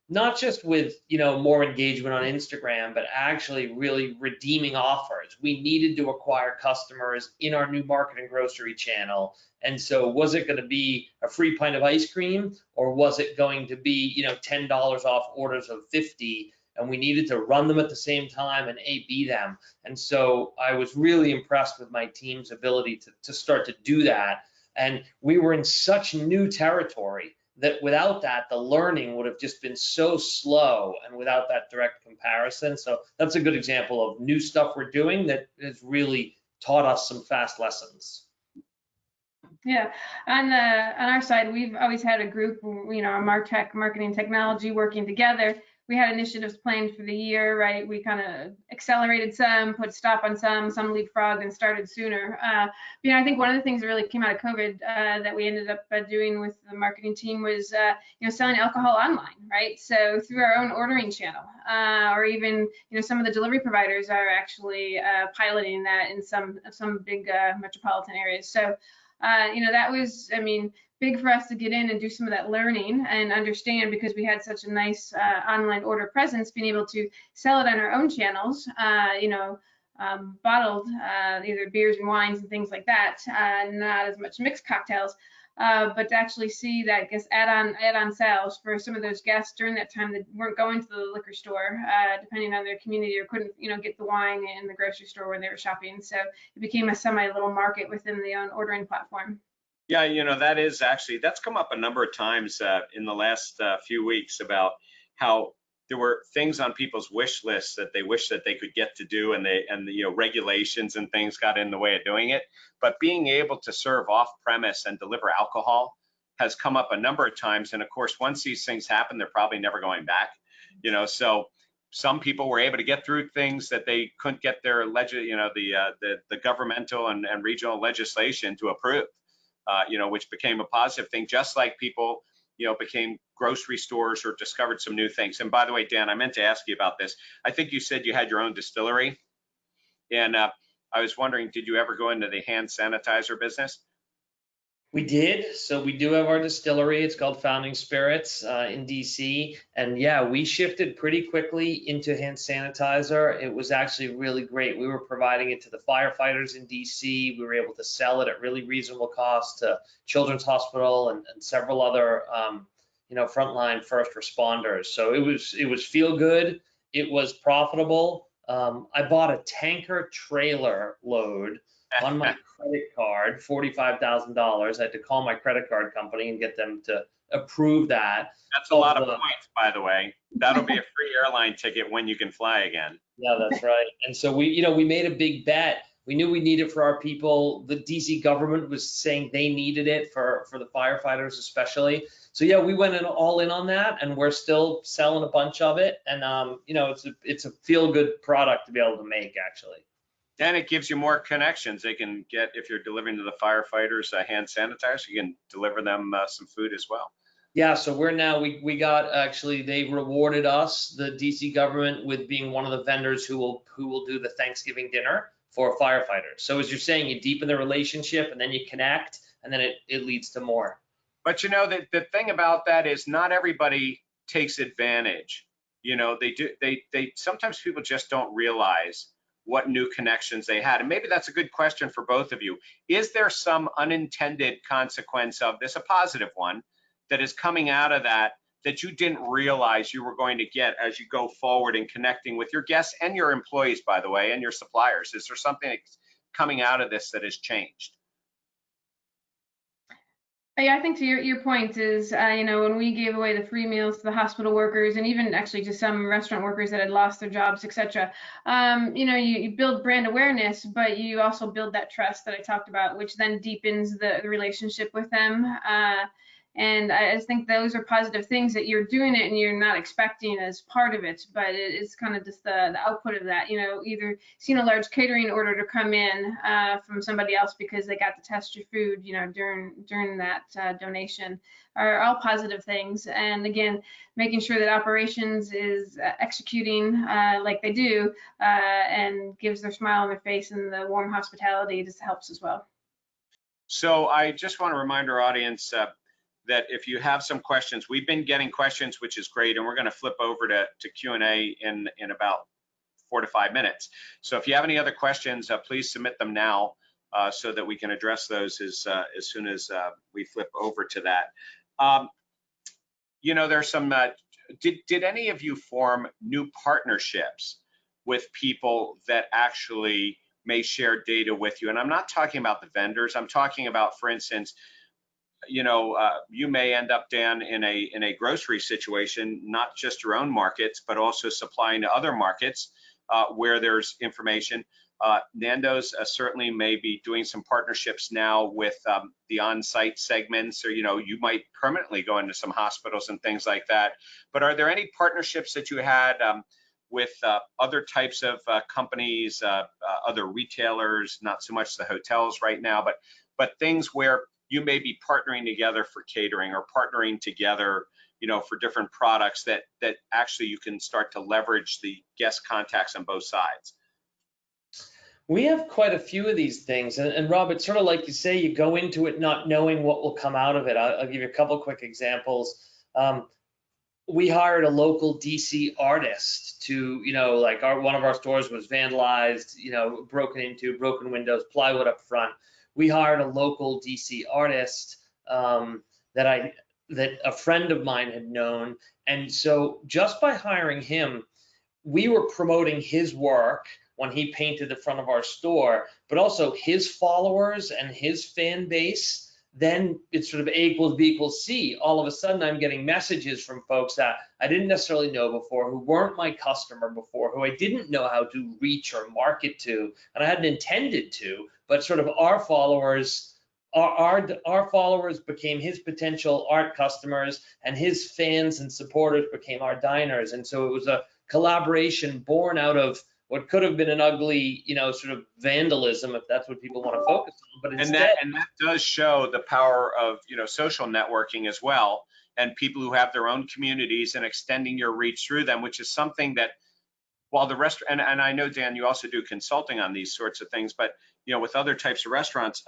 not just with more engagement on Instagram, but actually really redeeming offers. We needed to acquire customers in our new market and grocery channel. And so was it going to be a free pint of ice cream, or was it going to be $10 off orders of 50? And we needed to run them at the same time and A/B them. And so I was really impressed with my team's ability to start to do that. And we were in such new territory that without that, the learning would have just been so slow, and without that direct comparison. So that's a good example of new stuff we're doing that has really taught us some fast lessons. Yeah, on our side, we've always had a group, our MarTech, marketing technology, working together. We had initiatives planned for the year, right? We kind of accelerated some, put stop on some leapfrogged and started sooner. I think one of the things that really came out of COVID that we ended up doing with the marketing team was, selling alcohol online, right? So through our own ordering channel, or even, some of the delivery providers are actually piloting that in some big metropolitan areas. So, that was, big for us to get in and do some of that learning and understand, because we had such a nice online order presence, being able to sell it on our own channels, bottled, either beers and wines and things like that, not as much mixed cocktails, but to actually see that, I guess, add-on sales for some of those guests during that time that weren't going to the liquor store, depending on their community, or couldn't, get the wine in the grocery store when they were shopping. So it became a semi-little market within the own ordering platform. Yeah, that's come up a number of times in the last few weeks about how there were things on people's wish lists that they wish that they could get to do, and regulations and things got in the way of doing it. But being able to serve off premise and deliver alcohol has come up a number of times. And of course, once these things happen, they're probably never going back. So some people were able to get through things that they couldn't get their the governmental and regional legislation to approve. Which became a positive thing, just like people, became grocery stores or discovered some new things. And by the way, Dan, I meant to ask you about this. I think you said you had your own distillery. And I was wondering, did you ever go into the hand sanitizer business? We did. So we do have our distillery. It's called Founding Spirits in DC. And yeah, we shifted pretty quickly into hand sanitizer. It was actually really great. We were providing it to the firefighters in DC. We were able to sell it at really reasonable cost to Children's Hospital and several other, frontline first responders. So it was feel good. It was profitable. I bought a tanker trailer load on my credit card, $45,000. I had to call my credit card company and get them to approve that. That's a lot of points, by the way. That'll be a free airline ticket when you can fly again. Yeah, that's right. And so we made a big bet. We knew we needed it for our people. The DC government was saying they needed it for the firefighters especially. So yeah, we went all in on that, and we're still selling a bunch of it. And it's a feel good product to be able to make, actually. And it gives you more connections. They can get, if you're delivering to the firefighters hand sanitizer, you can deliver them some food as well. Yeah, so we're now, we got, actually, they rewarded us, the DC government, with being one of the vendors who will do the Thanksgiving dinner for firefighters. So as you're saying, you deepen the relationship and then you connect, and then it leads to more. But the thing about that is not everybody takes advantage. They sometimes people just don't realize what new connections they had. And maybe that's a good question for both of you. Is there some unintended consequence of this, a positive one, that is coming out of that you didn't realize you were going to get as you go forward in connecting with your guests and your employees, by the way, and your suppliers? Is there something that's coming out of this that has changed? Yeah, I think to your point is, when we gave away the free meals to the hospital workers and even actually to some restaurant workers that had lost their jobs, etc. You build brand awareness, but you also build that trust that I talked about, which then deepens the relationship with them. And I just think those are positive things that you're doing it and you're not expecting as part of it, but it's kind of just the output of that, either seeing a large catering order to come in from somebody else because they got to test your food, during that donation are all positive things. And again, making sure that operations is executing like they do and gives their smile on their face and the warm hospitality just helps as well. So I just want to remind our audience that if you have some questions, we've been getting questions, which is great, and we're going to flip over to Q&A in about 4 to 5 minutes. So if you have any other questions, please submit them now so that we can address those as soon as we flip over to that. There's some, did any of you form new partnerships with people that actually may share data with you? And I'm not talking about the vendors. I'm talking about, for instance, you may end up, Dan, in a grocery situation, not just your own markets, but also supplying to other markets where there's information. Nando's certainly may be doing some partnerships now with the on-site segments, or you might permanently go into some hospitals and things like that. But are there any partnerships that you had with other types of companies, other retailers, not so much the hotels right now, but things where you may be partnering together for catering or partnering together, for different products that actually you can start to leverage the guest contacts on both sides? We have quite a few of these things. And Rob, it's sort of like you say, you go into it not knowing what will come out of it. I'll give you a couple quick examples. We hired a local DC artist to, one of our stores was vandalized, broken into, broken windows, plywood up front. We hired a local DC artist that a friend of mine had known. And so just by hiring him, we were promoting his work when he painted the front of our store, but also his followers and his fan base. Then it's sort of A equals B equals C. All of a sudden, I'm getting messages from folks that I didn't necessarily know before, who weren't my customer before, who I didn't know how to reach or market to, and I hadn't intended to, but sort of our followers became his potential art customers, and his fans and supporters became our diners. And so it was a collaboration born out of what could have been an ugly, sort of vandalism, if that's what people want to focus on. But instead, and that does show the power of, social networking as well, and people who have their own communities and extending your reach through them, which is something that, while the restaurant, and I know, Dan, you also do consulting on these sorts of things, but with other types of restaurants,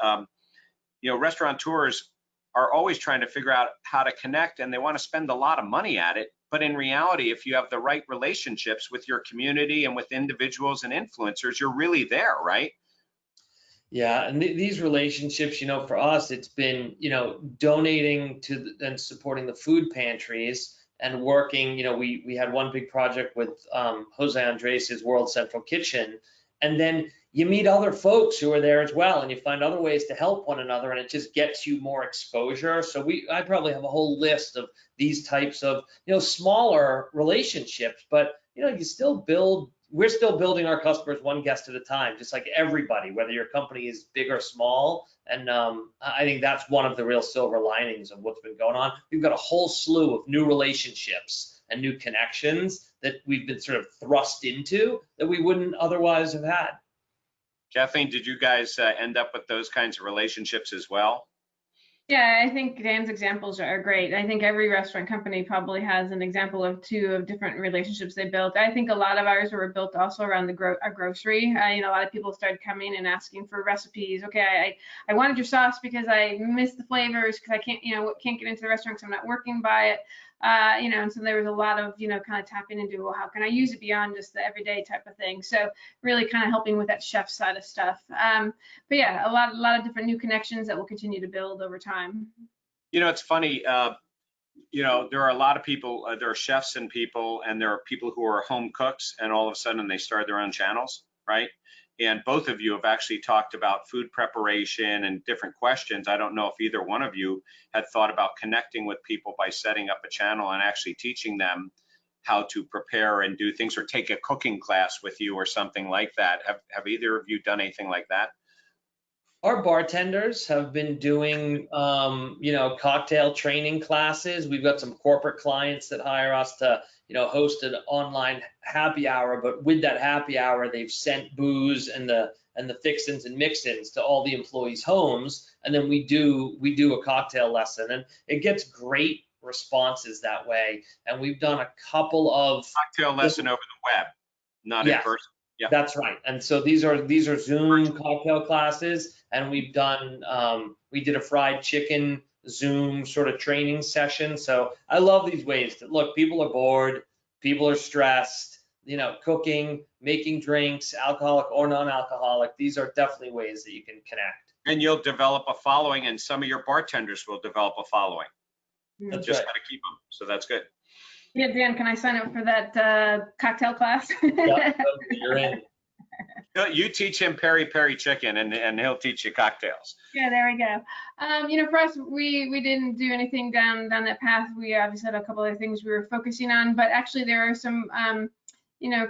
restaurateurs are always trying to figure out how to connect, and they want to spend a lot of money at it. But in reality, if you have the right relationships with your community and with individuals and influencers, you're really there, right? Yeah, and these relationships, for us, it's been, donating to and supporting the food pantries and working, we had one big project with Jose Andres' World Central Kitchen, and then you meet other folks who are there as well, and you find other ways to help one another, and it just gets you more exposure. So I probably have a whole list of these types of, smaller relationships, but, we're still building our customers one guest at a time, just like everybody, whether your company is big or small. And I think that's one of the real silver linings of what's been going on. We've got a whole slew of new relationships and new connections that we've been sort of thrust into that we wouldn't otherwise have had. Kathleen, did you guys end up with those kinds of relationships as well? Yeah, I think Dan's examples are great. I think every restaurant company probably has an example of two of different relationships they built. I think a lot of ours were built also around our grocery. A lot of people started coming and asking for recipes. Okay, I wanted your sauce because I miss the flavors because I can't get into the restaurant because I'm not working by it. And so there was a lot of, kind of tapping into, well, how can I use it beyond just the everyday type of thing? So really kind of helping with that chef side of stuff. But yeah, a lot of different new connections that will continue to build over time. It's funny, there are a lot of people, there are chefs and people, and there are people who are home cooks, and all of a sudden they start their own channels, right? And both of you have actually talked about food preparation and different questions. I don't know if either one of you had thought about connecting with people by setting up a channel and actually teaching them how to prepare and do things, or take a cooking class with you or something like that. Have either of you done anything like that? Our bartenders have been doing, cocktail training classes. We've got some corporate clients that hire us to, host an online happy hour. But with that happy hour, they've sent booze and the fix-ins and mix-ins to all the employees' homes, and then we do a cocktail lesson, and it gets great responses that way. And we've done a couple of cocktail lesson over the web, not in person. Yeah, that's right. And so these are Zoom cocktail classes, and we've done we did a fried chicken Zoom sort of training session. So I love these ways to look. People are bored, people are stressed. Cooking, making drinks, alcoholic or non-alcoholic. These are definitely ways that you can connect. And you'll develop a following, and some of your bartenders will develop a following. That's just right. Got to keep them. So that's good. Yeah, Dan, can I sign up for that cocktail class? Yep, you're in. You teach him PERi chicken, and he'll teach you cocktails. Yeah, there we go. For us, we didn't do anything down that path. We obviously had a couple other things we were focusing on, but actually there are some,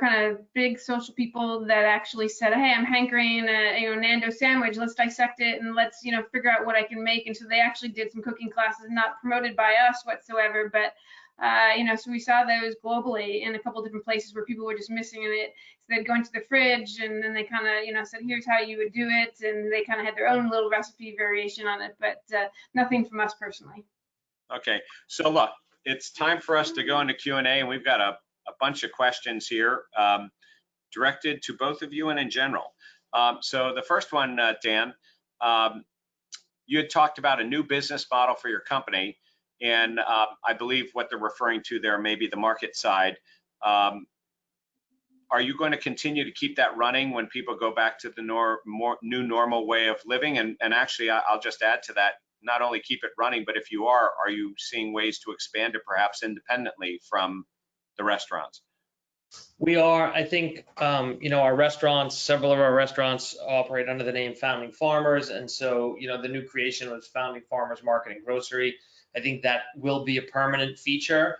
kind of big social people that actually said, hey, I'm hankering a, Nando sandwich. Let's dissect it and let's, figure out what I can make. And so they actually did some cooking classes, not promoted by us whatsoever, but so we saw those globally in a couple different places where people were just missing it. So they'd go into the fridge and then they kind of, said, here's how you would do it. And they kind of had their own little recipe variation on it, but nothing from us personally. Okay, so look, it's time for us to go into Q&A, and we've got a bunch of questions here directed to both of you and in general. So the first one, Dan, you had talked about a new business model for your company. And I believe what they're referring to there may be the market side. Are you going to continue to keep that running when people go back to the new normal way of living? And actually, I'll just add to that, not only keep it running, but if you are you seeing ways to expand it perhaps independently from the restaurants? We are. I think, our restaurants, several of our restaurants operate under the name Founding Farmers. And so, the new creation was Founding Farmers Market and Grocery. I think that will be a permanent feature,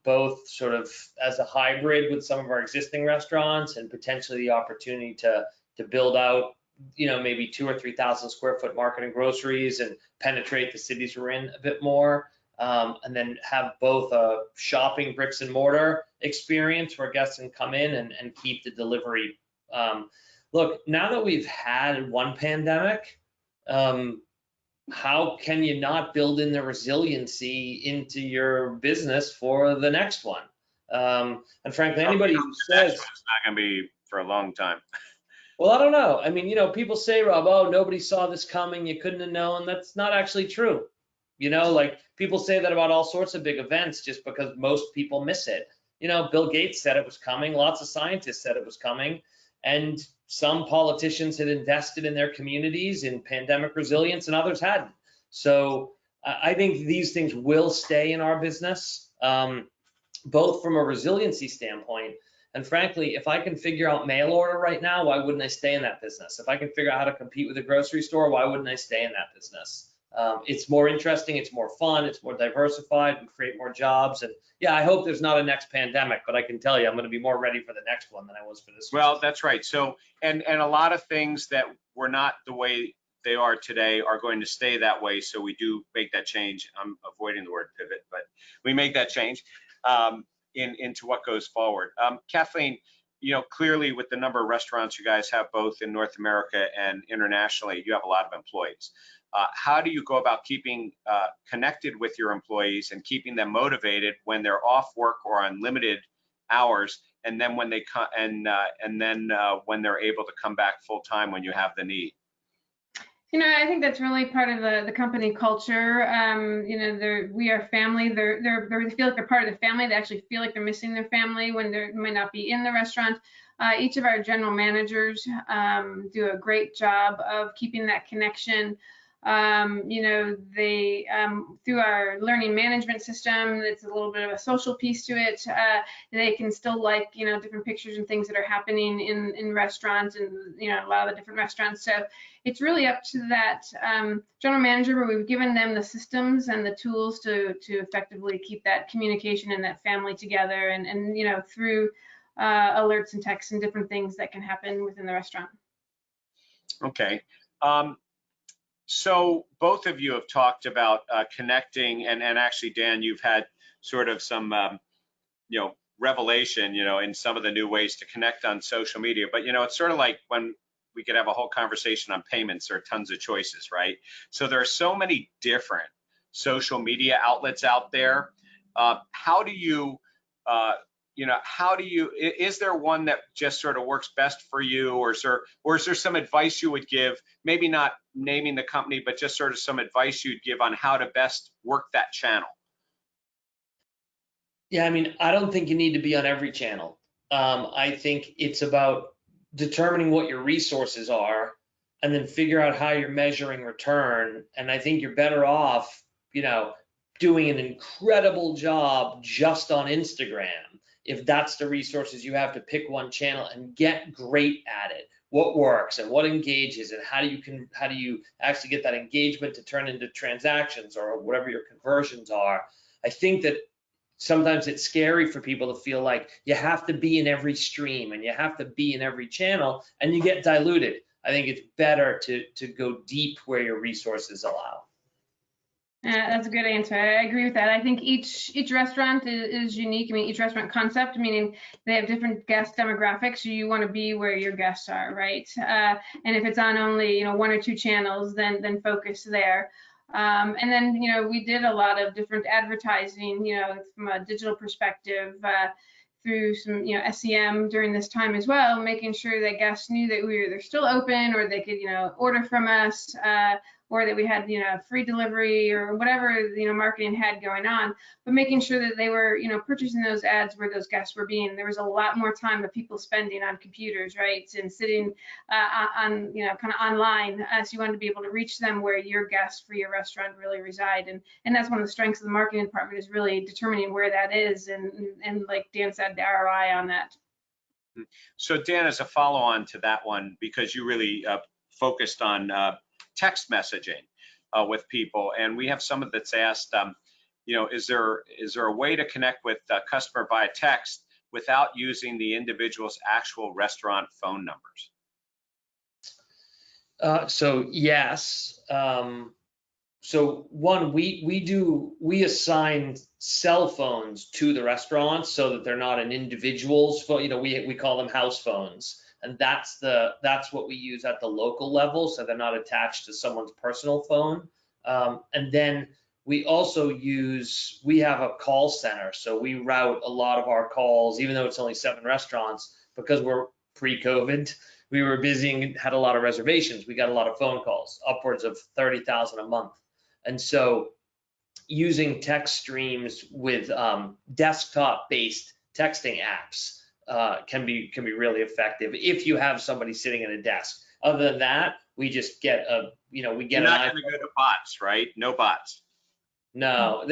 both sort of as a hybrid with some of our existing restaurants and potentially the opportunity to build out, maybe 2,000 or 3,000 square foot market and groceries and penetrate the cities we're in a bit more. And then have both a shopping bricks and mortar experience where guests can come in and keep the delivery. Look, now that we've had one pandemic, how can you not build in the resiliency into your business for the next one? And frankly, anybody who says it's not going to be for a long time. Well, I don't know. I mean, people say, Rob, oh, nobody saw this coming. You couldn't have known. That's not actually true. Like people say that about all sorts of big events just because most people miss it. Bill Gates said it was coming. Lots of scientists said it was coming. And some politicians had invested in their communities in pandemic resilience and others hadn't. So I think these things will stay in our business, both from a resiliency standpoint. And frankly, if I can figure out mail order right now, why wouldn't I stay in that business? If I can figure out how to compete with a grocery store, why wouldn't I stay in that business? It's more interesting, it's more fun, it's more diversified, and create more jobs. And yeah, I hope there's not a next pandemic, but I can tell you I'm going to be more ready for the next one than I was for this one. Well, that's right. So, and a lot of things that were not the way they are today are going to stay that way. So we do make that change. I'm avoiding the word pivot, but we make that change into what goes forward. Kathleen, clearly with the number of restaurants you guys have both in North America and internationally, you have a lot of employees. How do you go about keeping connected with your employees and keeping them motivated when they're off work or on limited hours, and then when they come and then when they're able to come back full time when you have the need? I think that's really part of the company culture. We are family. They feel like they're part of the family. They actually feel like they're missing their family when they might not be in the restaurant. Each of our general managers do a great job of keeping that connection. They through our learning management system, it's a little bit of a social piece to it. They can still like different pictures and things that are happening in restaurants and a lot of the different restaurants. So it's really up to that general manager, but we've given them the systems and the tools to effectively keep that communication and that family together, and through alerts and texts and different things that can happen within the restaurant. Okay. So both of you have talked about connecting, and actually, Dan, you've had sort of some, revelation, in some of the new ways to connect on social media. But, it's sort of like when we could have a whole conversation on payments. There are tons of choices, right? So there are so many different social media outlets out there. How do you, is there one that just sort of works best for you, or is there some advice you would give, maybe not naming the company, but just sort of some advice you'd give on how to best work that channel? Yeah, I don't think you need to be on every channel. I think it's about determining what your resources are and then figure out how you're measuring return. And I think you're better off, doing an incredible job just on Instagram, if that's the resources you have to pick one channel and get great at it. What works and what engages, and how do you actually get that engagement to turn into transactions or whatever your conversions are. I think that sometimes it's scary for people to feel like you have to be in every stream and you have to be in every channel, and you get diluted. I think it's better to go deep where your resources allow. That's a good answer. I agree with that. I think each restaurant is unique. Each restaurant concept, meaning they have different guest demographics. So you want to be where your guests are, right? And if it's on only one or two channels, then focus there. And then we did a lot of different advertising, from a digital perspective, through some SEM during this time as well, making sure that guests knew that they're still open, or they could order from us, or that we had free delivery or whatever marketing had going on, but making sure that they were purchasing those ads where those guests were being. There was a lot more time of people spending on computers, right, and sitting on kind of online, so you wanted to be able to reach them where your guests for your restaurant really reside, and that's one of the strengths of the marketing department, is really determining where that is, and like Dan said, the ROI on that. So Dan, as a follow-on to that one, because you really focused on text messaging with people, and we have someone that's asked, is there a way to connect with a customer via text without using the individual's actual restaurant phone numbers? So yes. So one, we assign cell phones to the restaurants so that they're not an individual's phone. We call them house phones, and that's what we use at the local level, so they're not attached to someone's personal phone. And then we also we have a call center, so we route a lot of our calls, even though it's only 7 restaurants, because we're pre-COVID. We were busy and had a lot of reservations. We got a lot of phone calls, upwards of 30,000 a month. And so using text streams with desktop-based texting apps can be really effective if you have somebody sitting at a desk. Other than that, we just get a, we get You're an not going to go to bots, right? No bots. No,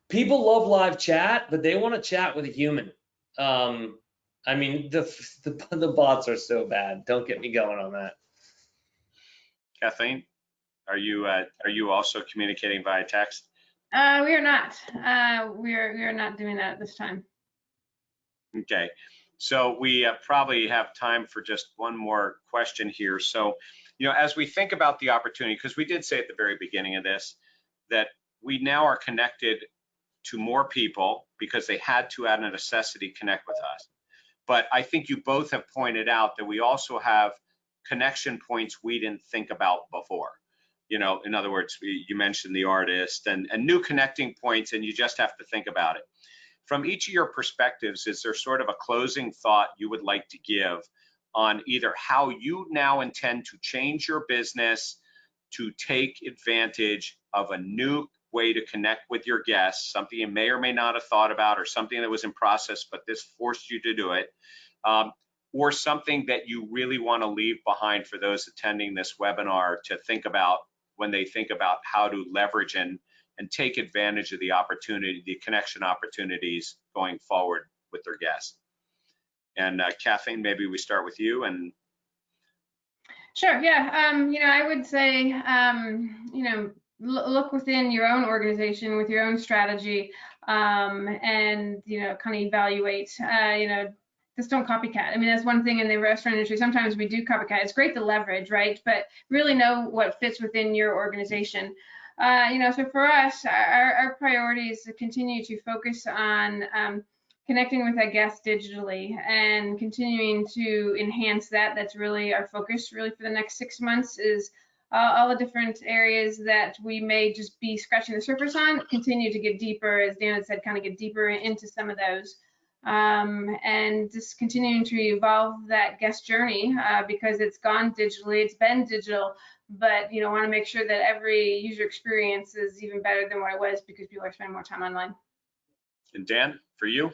people love live chat, but they want to chat with a human. I mean, the bots are so bad. Don't get me going on that. Kathleen, are you also communicating via text? We are not. We are not doing that at this time. Okay, so we probably have time for just one more question here. So, as we think about the opportunity, because we did say at the very beginning of this that we now are connected to more people because they had to, out of necessity, connect with us. But I think you both have pointed out that we also have connection points we didn't think about before. In other words, you mentioned the artist and new connecting points, and you just have to think about it. From each of your perspectives, is there sort of a closing thought you would like to give on either how you now intend to change your business to take advantage of a new way to connect with your guests, something you may or may not have thought about, or something that was in process, but this forced you to do it, or something that you really want to leave behind for those attending this webinar to think about when they think about how to leverage and take advantage of the opportunity, the connection opportunities going forward with their guests. And Kathleen, maybe we start with you. And Sure. Yeah. I would say, look within your own organization with your own strategy, and kind of evaluate. Just don't copycat. I mean, that's one thing in the restaurant industry. Sometimes we do copycat. It's great to leverage, right? But really know what fits within your organization. So for us, our priority is to continue to focus on connecting with our guests digitally and continuing to enhance that. That's really our focus really for the next 6 months, is all the different areas that we may just be scratching the surface on, continue to get deeper, as Dan had said, kind of get deeper into some of those. And just continuing to evolve that guest journey because it's gone digitally, it's been digital, but want to make sure that every user experience is even better than what it was because people are spending more time online. And Dan, for you?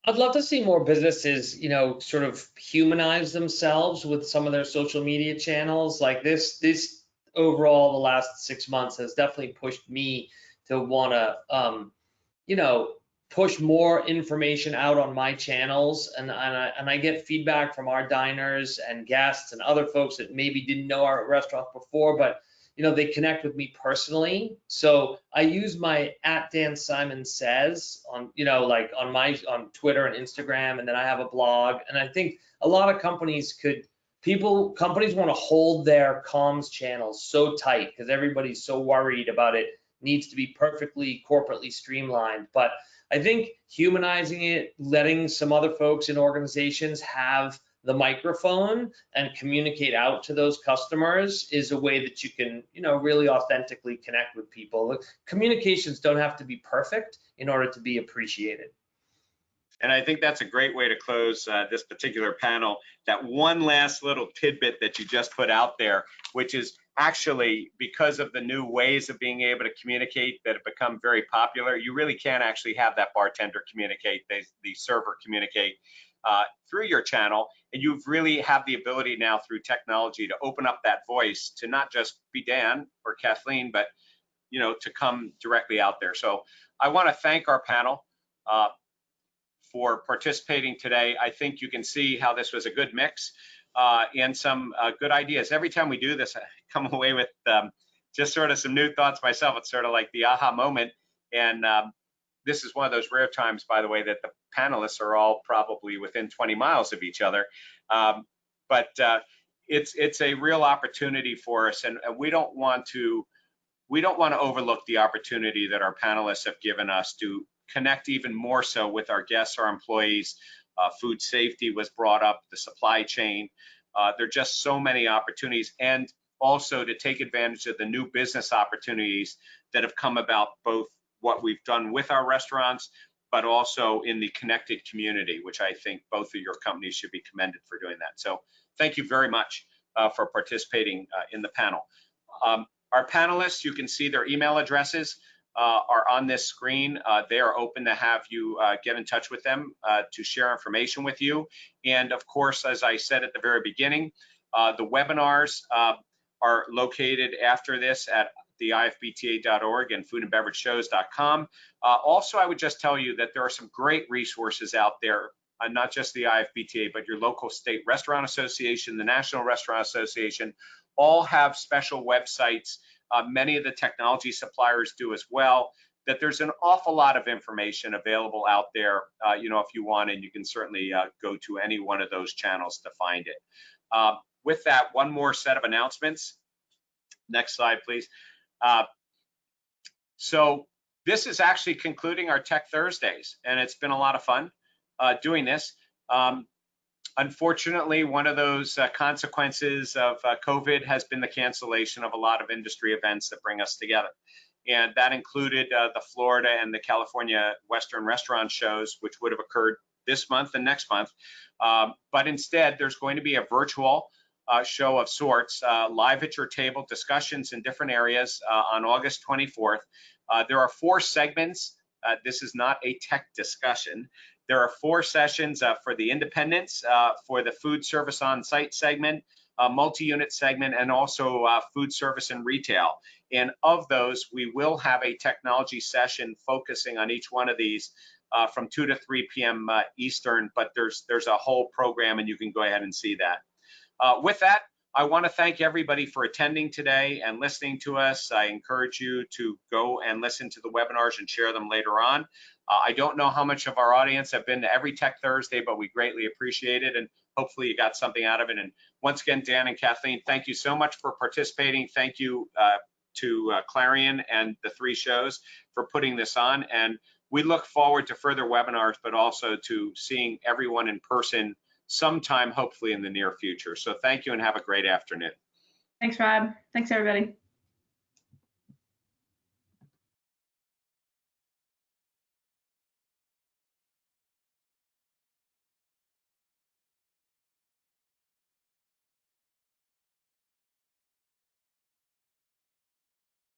I'd love to see more businesses, sort of humanize themselves with some of their social media channels. Like this overall, the last 6 months has definitely pushed me to want to, push more information out on my channels, and I get feedback from our diners and guests and other folks that maybe didn't know our restaurant before, but they connect with me personally. So I use my @DanSimonSays on on Twitter and Instagram, and then I have a blog. And I think a lot of companies want to hold their comms channels so tight because everybody's so worried about it needs to be perfectly corporately streamlined. But I think humanizing it, letting some other folks in organizations have the microphone and communicate out to those customers is a way that you can, really authentically connect with people. Communications don't have to be perfect in order to be appreciated. And I think that's a great way to close this particular panel. That one last little tidbit that you just put out there, which is actually because of the new ways of being able to communicate that have become very popular, you really can actually have that bartender communicate, the server communicate through your channel. And you really have the ability now through technology to open up that voice to not just be Dan or Kathleen, but to come directly out there. So I want to thank our panel for participating today. I think you can see how this was a good mix and some good ideas. Every time we do this, I come away with just sort of some new thoughts myself. It's sort of like the aha moment. And this is one of those rare times, by the way, that the panelists are all probably within 20 miles of each other. But it's a real opportunity for us, and we don't want to overlook the opportunity that our panelists have given us to connect even more so with our guests, our employees. Food safety was brought up, the supply chain. There are just so many opportunities, and also to take advantage of the new business opportunities that have come about, both what we've done with our restaurants, but also in the connected community, which I think both of your companies should be commended for doing that. So thank you very much for participating in the panel. Our panelists, you can see their email addresses are on this screen. They are open to have you get in touch with them to share information with you. And of course, as I said at the very beginning, the webinars are located after this at the IFBTA.org and foodandbeverageshows.com. Also, I would just tell you that there are some great resources out there, not just the IFBTA, but your local state restaurant association, the National Restaurant Association, all have special websites. Many of the technology suppliers do as well. That there's an awful lot of information available out there, you know, if you want, and you can certainly go to any one of those channels to find it. With that, one more set of announcements. Next slide, please. So this is actually concluding our Tech Thursdays, and it's been a lot of fun doing this. Unfortunately, one of those consequences of COVID has been the cancellation of a lot of industry events that bring us together. And that included the Florida and the California Western restaurant shows, which would have occurred this month and next month. But instead, there's going to be a virtual show of sorts, live at your table, discussions in different areas on August 24th. There are 4 segments. This is not a tech discussion. There are 4 sessions for the independents, for the food service on-site segment, multi-unit segment, and also food service and retail. And of those, we will have a technology session focusing on each one of these from 2 to 3 p.m. Eastern, but there's a whole program and you can go ahead and see that. With that, I want to thank everybody for attending today and listening to us. I encourage you to go and listen to the webinars and share them later on. I don't know how much of our audience have been to every Tech Thursday, but we greatly appreciate it, and hopefully you got something out of it. And once again, Dan and Kathleen, thank you so much for participating. Thank you to Clarion and the 3 shows for putting this on. And we look forward to further webinars, but also to seeing everyone in person sometime, hopefully in the near future. So thank you and have a great afternoon. Thanks, Rob. Thanks, everybody.